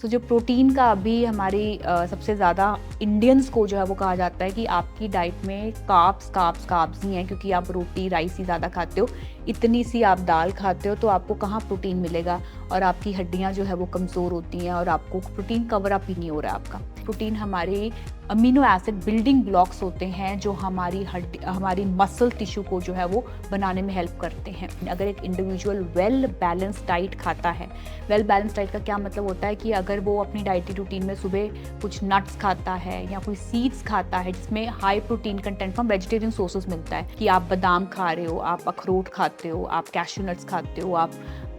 तो जो प्रोटीन का अभी हमारी सबसे ज़्यादा इंडियंस को जो है वो कहा जाता है कि आपकी डाइट में कार्ब्स कार्ब्स कार्ब्स ही हैं, क्योंकि आप रोटी राइस ही ज़्यादा खाते हो, इतनी सी आप दाल खाते हो, तो आपको कहाँ प्रोटीन मिलेगा और आपकी हड्डियाँ जो है वो कमज़ोर होती हैं और आपको प्रोटीन कवर अप ही नहीं हो रहा है आपका। प्रोटीन हमारे अमीनो एसिड बिल्डिंग ब्लॉक्स होते हैं जो हमारी मसल टिश्यू को जो है वो बनाने में हेल्प करते हैं। अगर एक इंडिविजुअल वेल बैलेंस डाइट खाता है, वेल बैलेंस डाइट का क्या मतलब होता है कि अगर वो अपनी डाइटरी रूटीन में सुबह कुछ नट्स खाता है या कोई सीड्स खाता है जिसमें high protein content from vegetarian sources मिलता है, कि आप बादाम खा रहे हो, आप अखरोट खाते हो, आप कैश्यू नट्स खाते हो, आप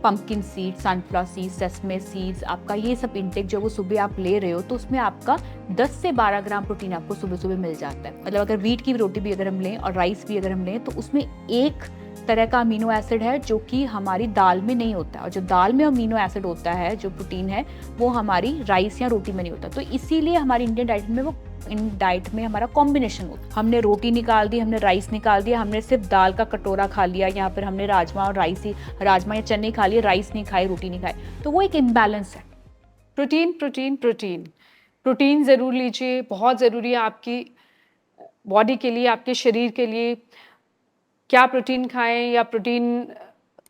pumpkin seed, sunflower seeds, sesame seeds, आपका ये सब इंटेक जो वो सुबह आप ले रहे हो, तो उसमें आपका 10 से 12 ग्राम प्रोटीन आपको सुबह सुबह मिल जाता है। मतलब अगर व्हीट की रोटी भी अगर हम लें और राइस भी अगर हम लें, तो उसमें एक तरह का अमीनो एसिड है जो कि हमारी दाल में नहीं होता है, और जो दाल में अमीनो एसिड होता है, जो प्रोटीन है, वो हमारी राइस या रोटी में नहीं होता। तो इसीलिए हमारी इंडियन डाइट में वो इन डाइट में हमारा कॉम्बिनेशन होता है। हमने रोटी निकाल दी, हमने राइस निकाल दिया, हमने सिर्फ दाल का कटोरा खा लिया, या फिर हमने राजमा और राजमा या चने खा लिए, राइस नहीं खाए, रोटी नहीं खाए, तो वो एक इम्बैलेंस है। प्रोटीन प्रोटीन प्रोटीन प्रोटीन ज़रूर लीजिए, बहुत ज़रूरी है आपकी बॉडी के लिए, आपके शरीर के लिए। क्या प्रोटीन खाएं या प्रोटीन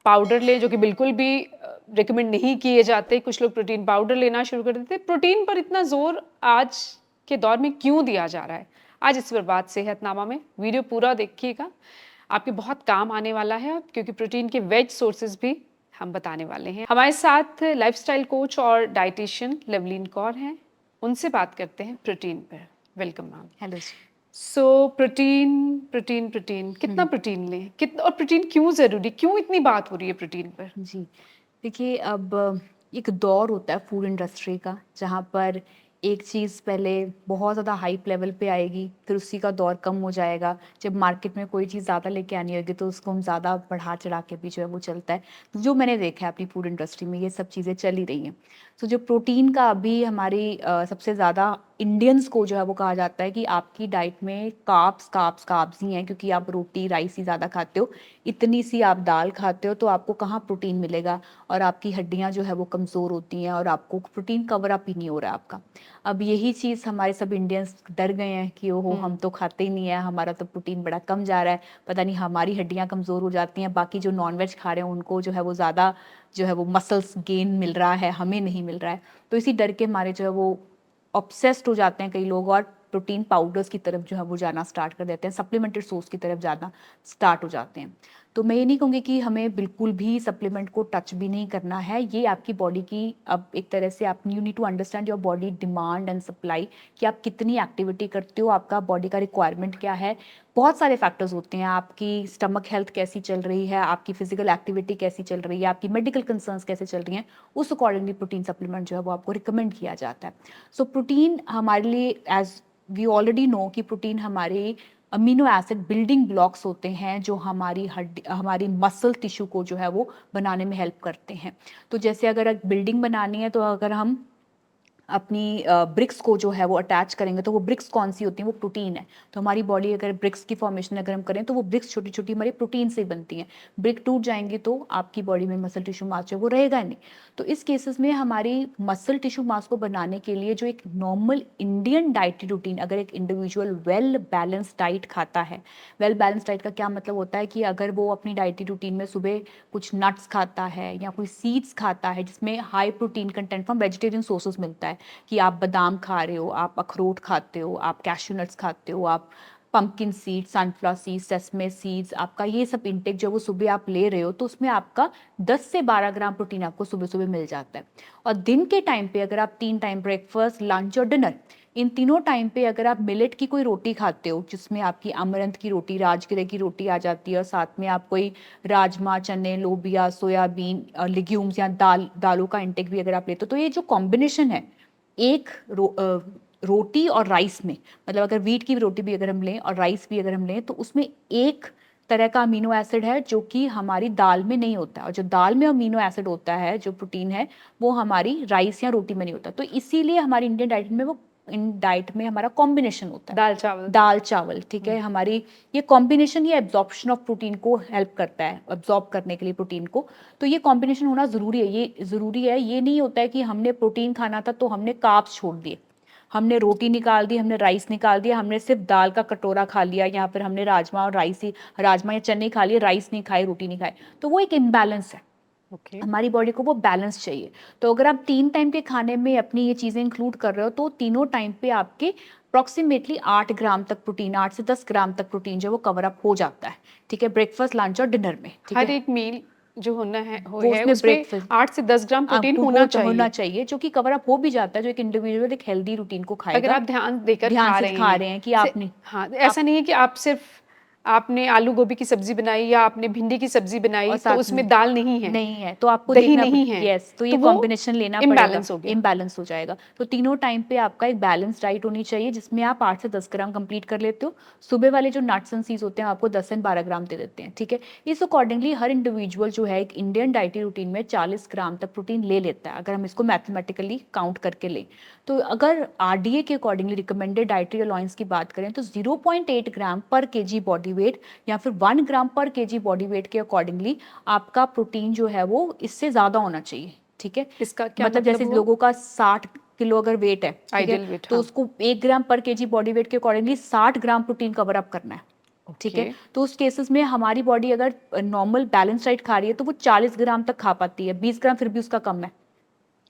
पाउडर लें, जो कि बिल्कुल भी रिकमेंड नहीं किए जाते। कुछ लोग प्रोटीन पाउडर लेना शुरू कर देते। प्रोटीन पर इतना जोर आज के दौर में क्यों दिया जा रहा है? आज इस पर बात सेहतनामा में, वीडियो पूरा देखिएगा, आपके बहुत काम आने वाला है, क्योंकि प्रोटीन के वेज सोर्सेज भी हम बताने वाले हैं। हमारे साथ लाइफस्टाइल कोच और डाइटिशियन लवलीन कौर हैं, उनसे बात करते हैं प्रोटीन पर। Welcome ma'am. हेलो जी। सो प्रोटीन प्रोटीन प्रोटीन कितना प्रोटीन लें, कितना, और प्रोटीन क्यों ज़रूरी, क्यों इतनी बात हो रही है प्रोटीन पर? जी, देखिए, अब एक दौर होता है फूड इंडस्ट्री का, जहाँ पर एक चीज़ पहले बहुत ज़्यादा हाइप लेवल पे आएगी, फिर उसी का दौर कम हो जाएगा। जब मार्केट में कोई चीज़ ज़्यादा लेके आनी होगी तो उसको हम ज़्यादा बढ़ा चढ़ा के भी जो है वो चलता है। जो मैंने देखा है अपनी फूड इंडस्ट्री में, ये सब चीज़ें चल ही रही हैं। तो जो प्रोटीन का अभी हमारी सबसे ज़्यादा इंडियंस को जो है वो कहा जाता है कि आपकी डाइट में कार्ब्स कार्ब्स कार्ब्स ही हैं, क्योंकि आप रोटी राइस ही ज़्यादा खाते हो, इतनी सी आप दाल खाते हो, तो आपको कहाँ प्रोटीन मिलेगा और आपकी हड्डियाँ जो है वो कमज़ोर होती हैं और आपको प्रोटीन कवर अप ही नहीं हो रहा है आपका। अब यही चीज़ हमारे सब इंडियंस डर गए हैं कि ओहो, हम तो खाते ही नहीं है, हमारा तो प्रोटीन बड़ा कम जा रहा है, पता नहीं हमारी हड्डियाँ कमज़ोर हो जाती हैं, बाकी जो नॉनवेज खा रहे हैं उनको जो है वो ज़्यादा जो है वो मसल्स गेन मिल रहा है, हमें नहीं मिल रहा है। तो इसी डर के मारे जो है वो ऑब्सेस्ड हो जाते हैं कई लोग, और प्रोटीन पाउडर्स की तरफ जो है वो जाना स्टार्ट कर देते हैं, सप्लीमेंटेड सोर्स की तरफ जाना स्टार्ट हो जाते हैं। तो मैं ये नहीं कहूँगी कि हमें बिल्कुल भी सप्लीमेंट को टच भी नहीं करना है, ये आपकी बॉडी की, अब एक तरह से आप you need to understand your body demand and supply, कि आप कितनी एक्टिविटी करते हो, आपका बॉडी का रिक्वायरमेंट क्या है। बहुत सारे फैक्टर्स होते हैं, आपकी स्टमक हेल्थ कैसी चल रही है, आपकी फिजिकल एक्टिविटी कैसी चल रही है, आपकी मेडिकल कंसर्न्स कैसे चल रही हैं, उस अकॉर्डिंगली प्रोटीन सप्लीमेंट जो है वो आपको रिकमेंड किया जाता है। सो प्रोटीन हमारे लिए, एज वी ऑलरेडी नो, कि प्रोटीन हमारे अमीनो एसिड बिल्डिंग ब्लॉक्स होते हैं जो हमारी मसल टिश्यू को जो है वो बनाने में हेल्प करते हैं। तो जैसे अगर बिल्डिंग बनानी है, तो अगर हम अपनी ब्रिक्स को जो है वो अटैच करेंगे, तो वो ब्रिक्स कौन सी होती हैं, वो प्रोटीन है। तो हमारी बॉडी अगर ब्रिक्स की फॉर्मेशन अगर हम करें, तो वो ब्रिक्स छोटी छोटी हमारी प्रोटीन से बनती हैं। ब्रिक टूट जाएंगी तो आपकी बॉडी में मसल टिश्यू मास जो है वो रहेगा नहीं। तो इस केसेस में हमारी मसल टिश्यू मास को बनाने के लिए जो एक नॉर्मल इंडियन डाइटरी रूटीन, अगर एक इंडिविजुअल वेल बैलेंस डाइट खाता है, वेल बैलेंस डाइट का क्या मतलब होता है कि अगर वो अपनी डाइटरी रूटीन में सुबह कुछ नट्स खाता है या कोई सीड्स खाता है जिसमें high protein content from vegetarian sources मिलता है, कि आप बादाम खा रहे हो, आप अखरोट खाते हो, आप कैश्यू नट्स खाते हो, आप pumpkin seed, sunflower seeds, sesame seeds, आपका ये सब इंटेक जो वो सुबह आप ले रहे हो, तो उसमें आपका 10 से 12 ग्राम प्रोटीन आपको सुबह सुबह मिल जाता है। और दिन के टाइम पे अगर आप 3 टाइम ब्रेकफास्ट, लंच और डिनर, इन तीनों टाइम पे अगर आप मिलेट की कोई रोटी खाते हो, जिसमें आपकी अमरंथ की रोटी, राजगिरे की रोटी आ जाती है, और साथ में आप कोई राजमा, चने, लोबिया, सोयाबीन, लेग्यूम्स या दालों का इंटेक भी अगर आप लेते हो, तो ये जो कॉम्बिनेशन है एक रोटी और राइस में, मतलब अगर व्हीट की रोटी भी अगर हम लें और राइस भी अगर हम लें, तो उसमें एक तरह का अमीनो एसिड है जो कि हमारी दाल में नहीं होता, और जो दाल में अमीनो एसिड होता है, जो प्रोटीन है, वो हमारी राइस या रोटी में नहीं होता। तो इसीलिए हमारी इंडियन डाइट में वो इन डाइट में हमारा कॉम्बिनेशन होता है दाल चावल। दाल चावल, ठीक है। हमारी ये कॉम्बिनेशन ये एब्जॉर्प्शन ऑफ प्रोटीन को हेल्प करता है, एब्जॉर्ब करने के लिए प्रोटीन को। तो ये कॉम्बिनेशन होना ज़रूरी है, ये ज़रूरी है। ये नहीं होता है कि हमने प्रोटीन खाना था तो हमने कार्ब्स छोड़ दिए, हमने रोटी निकाल दी, हमने राइस निकाल दिया, हमने सिर्फ दाल का कटोरा खा लिया, या फिर हमने राजमा और राइस ही, राजमा या चने खा लिए, राइस नहीं खाए, रोटी नहीं खाए। तो वो एक इम्बैलेंस है। ओके। हमारी बॉडी को वो बैलेंस चाहिए। तो अगर आप 3 टाइम के खाने में अपनी ये चीज़ें इंक्लूड कर रहे हो तो तीनों टाइम पे आपके अप्रॉक्सीमेटली 8 ग्राम तक प्रोटीन, 8 से 10 ग्राम तक प्रोटीन जो है वो कवर अप हो जाता है, ठीक है, ब्रेकफास्ट, लंच और डिनर में, ठीक हर है। एक मील जो होना है वो उसमें उसमें ब्रेकफास्ट 8 से 10 ग्राम प्रोटीन आपको होना होना चाहिए। चाहिए, जो कि कवर अप हो भी जाता है, जो एक इंडिविजुअल एक हेल्दी रूटीन को अगर खाएगा। आप ध्यान देकर ध्यान खा से रहे खा हैं रहे हैं कि से, आपने हाँ, आप ऐसा नहीं है कि आप सिर्फ आपने आलू गोभी की सब्जी बनाई या आपने भिंडी की सब्जी बनाई और तो साथ में उसमें दाल नहीं है, नहीं है तो आपको दही देखना नहीं है, यस, तो ये तो वो कॉम्बिनेशन लेना पड़ेगा, इम्बैलेंस हो गया। इम्बैलेंस हो जाएगा। तो तीनों टाइम पे आपका एक बैलेंस डाइट होनी चाहिए जिसमें आप 8 से 10 ग्राम कंप्लीट कर लेते हो। सुबह वाले जो नट्स एंड सीड्स होते हैं आपको 10 से 12 ग्राम दे देते हैं, ठीक है। इस अकॉर्डिंगली हर इंडिविजुअल जो है एक इंडियन डाइटरी रूटीन में 40 ग्राम तक प्रोटीन ले लेता है, अगर हम इसको मैथमेटिकली काउंट करके लें। तो अगर आरडीए के अकॉर्डिंगली रिकमेंडेड डाइटरी अलाउंस की बात करें तो 0.8 ग्राम पर केजी बॉडी वेट या फिर 1 ग्राम पर केजी बॉडी वेट के अकॉर्डिंगली आपका प्रोटीन जो है वो इससे ज़्यादा होना चाहिए, ठीक है। इसका क्या मतलब जैसे वो लोगों का 60 किलो अगर वेट है, ठीक है, आइडियल वेट, तो हाँ। उसको 1 ग्राम पर केजी बॉडी वेट के accordingly 60 gram protein cover up करना है, ठीक है। ओके। तो उस केसेस में हमारी बॉडी अगर नॉर्मल बैलेंस डाइट खा रही है तो वो 40 ग्राम तक खा पाती है, 20 ग्राम फिर भी उसका कम है।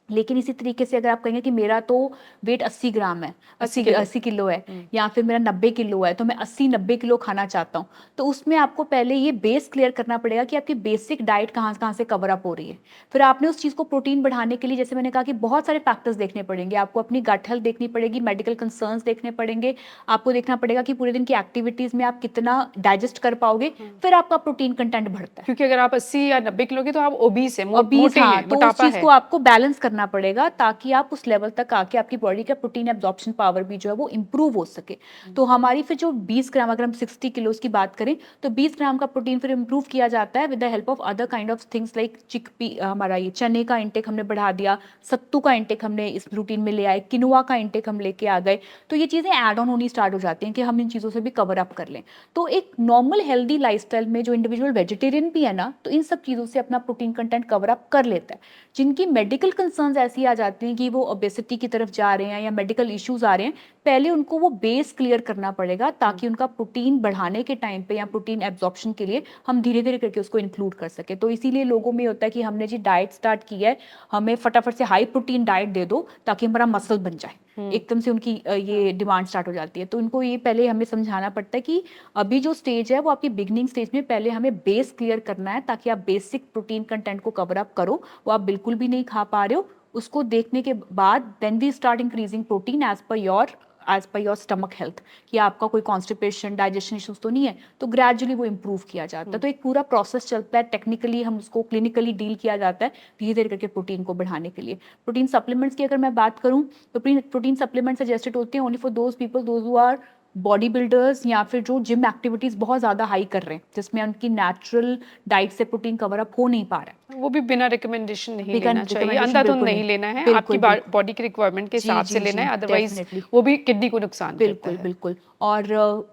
लेकिन इसी तरीके से अगर आप कहेंगे कि मेरा तो वेट 80 ग्राम है, 80 किलो। 80 किलो है, या फिर मेरा 90 किलो है, तो मैं 80-90 किलो खाना चाहता हूँ, तो उसमें आपको पहले ये बेस क्लियर करना पड़ेगा कि आपकी बेसिक डाइट कहाँ कहाँ से कवर अप हो रही है। फिर आपने उस चीज़ को प्रोटीन बढ़ाने के लिए, जैसे मैंने कहा कि बहुत सारे फैक्टर्स देखने पड़ेंगे, आपको अपनी गट हेल्थ देखनी पड़ेगी, मेडिकल कंसर्न्स देखने पड़ेंगे, आपको देखना पड़ेगा कि पूरे दिन की एक्टिविटीज़ में आप कितना डाइजेस्ट कर पाओगे, फिर आपका प्रोटीन कंटेंट बढ़ता है। क्योंकि अगर आप 80 या 90 किलो के तो आप ओबीस है, और 20 मोटे हाँ, हैं, तो उस मोटापा चीज़ है। को आपको बैलेंस करना पड़ेगा ताकि आप उस लेवल तक आके आपकी बॉडी का प्रोटीन एब्जॉर्प्शन पावर भी जो है वो इम्प्रूव हो सके। तो हमारी फिर जो 20 ग्राम, अगर हम 60 किलोज की बात करें तो 20 ग्राम का प्रोटीन फिर इम्प्रूव किया जाता है with the help of other kind of things like chickpea, हमारा ये चने का इंटेक हमने बढ़ा दिया, सत्तू का इंटेक हमने इस रूटीन में ले आए, किनुआ का इंटेक हम लेके आ गए। तो ये चीज़ें एड ऑन होनी स्टार्ट हो जाती हैं कि हम इन चीज़ों से भी कवर अप कर लें। तो एक नॉर्मल हेल्दी लाइफस्टाइल में जो इंडिविजुअल वेजिटेरियन भी है ना, तो इन सब चीज़ों से अपना प्रोटीन कंटेंट कवर अप कर लेता है। जिनकी मेडिकल कंसर्न्स ऐसी आ जाती हैं कि वो ओबेसिटी की तरफ जा रहे हैं या मेडिकल इश्यूज आ रहे हैं, पहले उनको वो बेस क्लियर करना पड़ेगा ताकि उनका प्रोटीन बढ़ाने के टाइम पे या प्रोटीन एब्जॉर्प्शन के लिए हम धीरे धीरे करके उसको इंक्लूड कर सके। तो इसीलिए लोगों में होता है कि हमने जी डाइट स्टार्ट की है, हमें फटाफट से हाई प्रोटीन डाइट दे दो ताकि हमारा मसल बन जाए, एकदम से उनकी ये डिमांड स्टार्ट हो जाती है। तो उनको ये पहले हमें समझाना पड़ता है कि अभी जो स्टेज है वो आपकी बिगनिंग स्टेज में, पहले हमें बेस क्लियर करना है ताकि आप बेसिक प्रोटीन कंटेंट को कवर अप करो। वो आप बिल्कुल भी नहीं खा पा रहे हो, उसको देखने के बाद then we start increasing protein as per your stomach health, कि आपका कोई कॉन्स्टिपेशन डाइजेशन इश्यूज तो नहीं है, तो ग्रेजुअली वो इम्प्रूव किया जाता है। तो एक पूरा प्रोसेस चलता है, टेक्निकली हम उसको क्लिनिकली डील किया जाता है धीरे धीरे करके प्रोटीन को बढ़ाने के लिए। प्रोटीन सप्लीमेंट्स की अगर मैं बात करूँ तो प्रोटीन सप्लीमेंट सजेस्टेड होते हैं only for those people those who our body builders या फिर जो जिम एक्टिविटीज़ बहुत ज़्यादा हाई कर रहे हैं, जिसमें उनकी नेचुरल डाइट से प्रोटीन कवर अप हो नहीं पा रहा है। वो भी बिना रिकमेंडेशन नहीं बिना लेना चाहिए, recommendation अंधाधुंध बिल्कुल नहीं लेना है, बिल्कुल आपकी भी। बॉडी की रिक्वायरमेंट के जी हिसाब जी से लेना जी, है, अदरवाइज डेफिनेटली, वो भी किडनी को नुकसान करता बिल्कुल है। बिल्कुल। और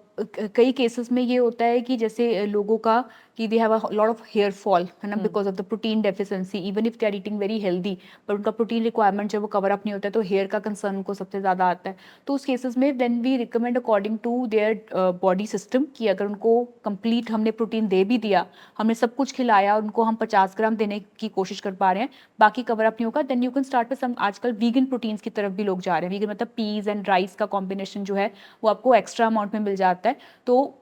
कई केसेस में ये होता है कि जैसे लोगों का कि they have a lot of hair fall है ना, because of the protein deficiency, even if they are eating very healthy, पर उनका प्रोटीन रिक्वायरमेंट जब वो कवर अप नहीं होता है तो हेयर का कंसर्न उनको सबसे ज़्यादा आता है। तो उस केसेस में then we recommend according to their body system कि अगर उनको कंप्लीट हमने प्रोटीन दे भी दिया, हमने सब कुछ खिलाया और उनको हम 50 ग्राम देने की कोशिश कर पा रहे हैं, बाकी कवर अप नहीं होगा, then you can start with some, आजकल वीगन प्रोटीन्स की तरफ भी लोग जा रहे हैं। वीगन मतलब पीज एंड राइस का कॉम्बिनेशन जो है वो आपको एक्स्ट्रा अमाउंट में मिल जाता है। तो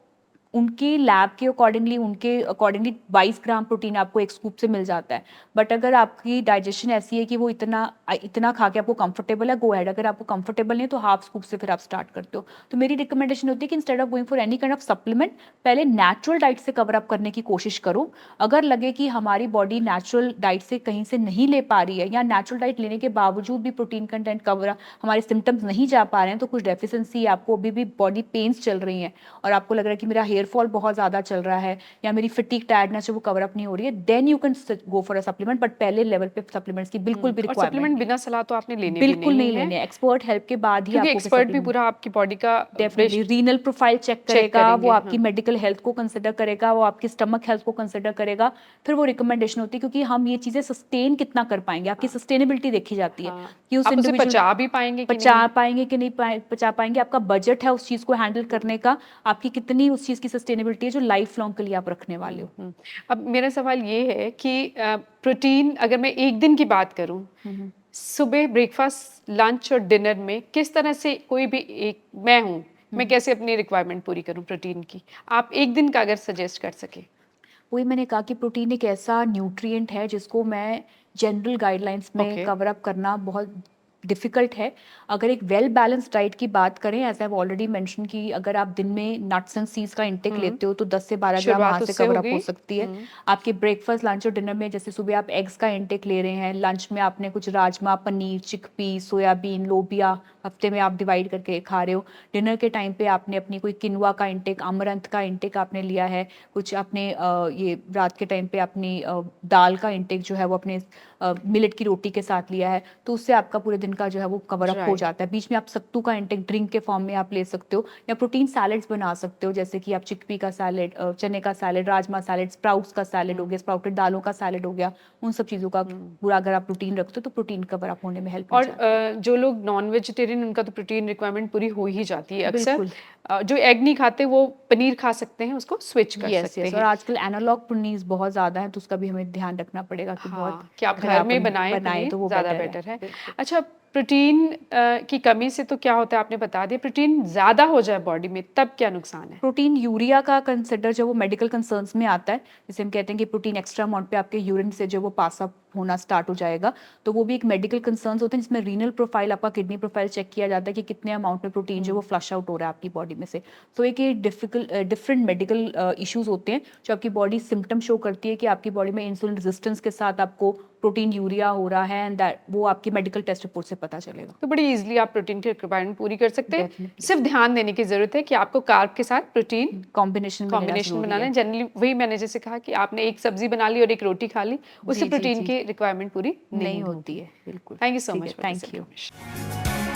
उनकी लैब के अकॉर्डिंगली 22 ग्राम प्रोटीन आपको एक स्कूप से मिल जाता है। बट अगर आपकी डाइजेशन ऐसी है कि वो इतना खा के आपको कंफर्टेबल है, गो अहेड। अगर आपको कंफर्टेबल नहीं है तो हाफ स्कूप से फिर आप स्टार्ट करते हो। तो मेरी रिकमेंडेशन होती है कि instead of going for any kind of supplement, पहले नेचुरल डाइट से कवर अप करने की कोशिश करो। अगर लगे कि हमारी बॉडी नेचुरल डाइट से कहीं से नहीं ले पा रही है या नेचुरल डाइट लेने के बावजूद भी प्रोटीन कंटेंट कवर, हमारे सिम्टम्स नहीं जा पा रहे हैं, तो कुछ डेफिशिएंसी, आपको अभी भी बॉडी पेन्स चल रही हैं और आपको लग रहा है कि मेरा हेयर फॉल बहुत ज़्यादा चल रहा है या मेरी फटीग टायर्डनेस है वो कवर अप नहीं हो रही है, then you can go for a supplement, but पहले लेवल पे सप्लीमेंट्स की बिल्कुल भी और रिक्वायरमेंट सप्लीमेंट बिना सलाह तो आपने लेने भी बिल्कुल नहीं है, लेने हैं, एक्सपर्ट हेल्प के बाद ही क्योंकि आपको एक्सपर्ट भी सप्लीमेंट पूरा आपकी बॉडी का definitely renal profile check check करेगा, वो करेंगे, आपकी मेडिकल हेल्थ को कंसिडर करेगा, वो आपकी स्टमक हेल्थ को कंसिडर करेगा, फिर वो रिकमेंडेशन होती है, क्योंकि हम ये चीज़ें सस्टेन कितना कर पाएंगे, आपकी सस्टेनेबिलिटी देखी जाती है कि उस आप उसे इंडिविजुअल पचा भी पाएंगे कि पचा नहीं। पाएंगे कि नहीं पचा पाएंगे, आपका बजट है उस चीज़ को हैंडल करने का, आपकी कितनी उस चीज़ की सस्टेनेबिलिटी है जो लाइफ लॉन्ग के लिए आप रखने वाले हो। अब मेरा सवाल ये है कि प्रोटीन अगर मैं एक दिन की बात करूं, सुबह ब्रेकफास्ट लंच और डिनर में किस तरह से कोई भी एक मैं कैसे अपनी रिक्वायरमेंट पूरी करूं प्रोटीन की, आप एक दिन का अगर सजेस्ट कर सके। वही मैंने कहा कि प्रोटीन एक ऐसा न्यूट्रिएंट है जिसको मैं जनरल गाइडलाइंस में Okay. कवर अप करना बहुत डिफ़िकल्ट है। अगर एक वेल बैलेंस्ड डाइट की बात करें, as I have already mention कि अगर आप दिन में नट्स एंड सीड्स का इंटेक लेते हो तो 10 से 12 ग्राम वहाँ शुरुआत से उससे कवर अप होगी। हो सकती है। आपके ब्रेकफास्ट, लंच और डिनर में जैसे सुबह आप एग्स का इंटेक ले रहे हैं, लंच में आपने कुछ राजमा, पनीर, चिकपी, सोयाबीन, लोबिया हफ्ते में आप डिवाइड करके खा रहे हो। डिनर के टाइम पे आपने अपनी कोई किनुआ का इंटेक, अमरंथ का इंटेक आपने लिया है, कुछ आपने ये रात के टाइम पे अपनी दाल का इंटेक जो है वो अपने मिलेट की रोटी के साथ लिया है, तो उससे आपका पूरे दिन का जो है वो कवर अप हो Right. जाता है। बीच में आप सत्तू का इंटेक ड्रिंक के फॉर्म में आप ले सकते हो, या प्रोटीन सैलेड्स बना सकते हो, जैसे कि आप चिकपी का सैलेड, चने का सैलेड, राजमा सैलेड, स्प्राउट्स का सैलेड हो गया, स्प्राउटेड दालों का सैलेड हो गया, उन सब चीज़ों का पूरा अगर आप प्रोटीन रखते हो तो प्रोटीन कवर अप होने में हेल्प हो और जाती है। जो लोग नॉन वेजिटेरियन उनका तो प्रोटीन रिक्वायरमेंट पूरी हो ही जाती है अक्सर। बिल्कुल। जो एग नहीं खाते वो पनीर खा सकते हैं, उसको स्विच कर यस सकते यस, और हैं। आजकल एनालॉग पनीर बहुत ज़्यादा है, तो उसका भी हमें ध्यान रखना पड़ेगा कि बहुत हाँ, कि आप घर खराब में बनाएं पनीर तो वो ज़्यादा बेटर बेटर है। बिल्कुल। अच्छा, प्रोटीन की कमी से तो क्या होता है आपने बता दिया, प्रोटीन ज़्यादा हो जाए बॉडी में तब क्या नुकसान है। प्रोटीन यूरिया का कंसिडर जो वो मेडिकल कंसर्न्स में आता है, जिसे हम कहते हैं कि प्रोटीन एक्स्ट्रा अमाउंट पे आपके यूरिन से जो वो पास अप होना स्टार्ट हो जाएगा, तो वो भी एक मेडिकल कंसर्न्स होते हैं, जिसमें रीनल प्रोफाइल, आपका किडनी प्रोफाइल चेक किया जाता है कि कितने अमाउंट में प्रोटीन जो वो फ्लश आउट हो रहा है आपकी बॉडी में से। तो एक ये डिफरेंट मेडिकल इश्यूज होते हैं जो आपकी बॉडी सिम्टम शो करती है कि आपकी बॉडी में इंसुलिन रेजिस्टेंस के साथ आपको प्रोटीन यूरिया हो रहा है, एंड दैट वो आपकी मेडिकल टेस्ट रिपोर्ट से पता चलेगा। तो बड़ी इजीली आप प्रोटीन की रिक्वायरमेंट पूरी कर सकते हैं। Definitely. सिर्फ ध्यान देने की जरूरत है कि आपको कार्ब के साथ प्रोटीन कॉम्बिनेशन बनाना है। जनरली वही मैंने जैसे कहा कि आपने एक सब्जी बना ली और एक रोटी खा ली, उससे जी, जी, प्रोटीन जी। की रिक्वायरमेंट पूरी नहीं नहीं होती है, बिल्कुल। थैंक यू सो ठीक मच है, for this thank you. Information.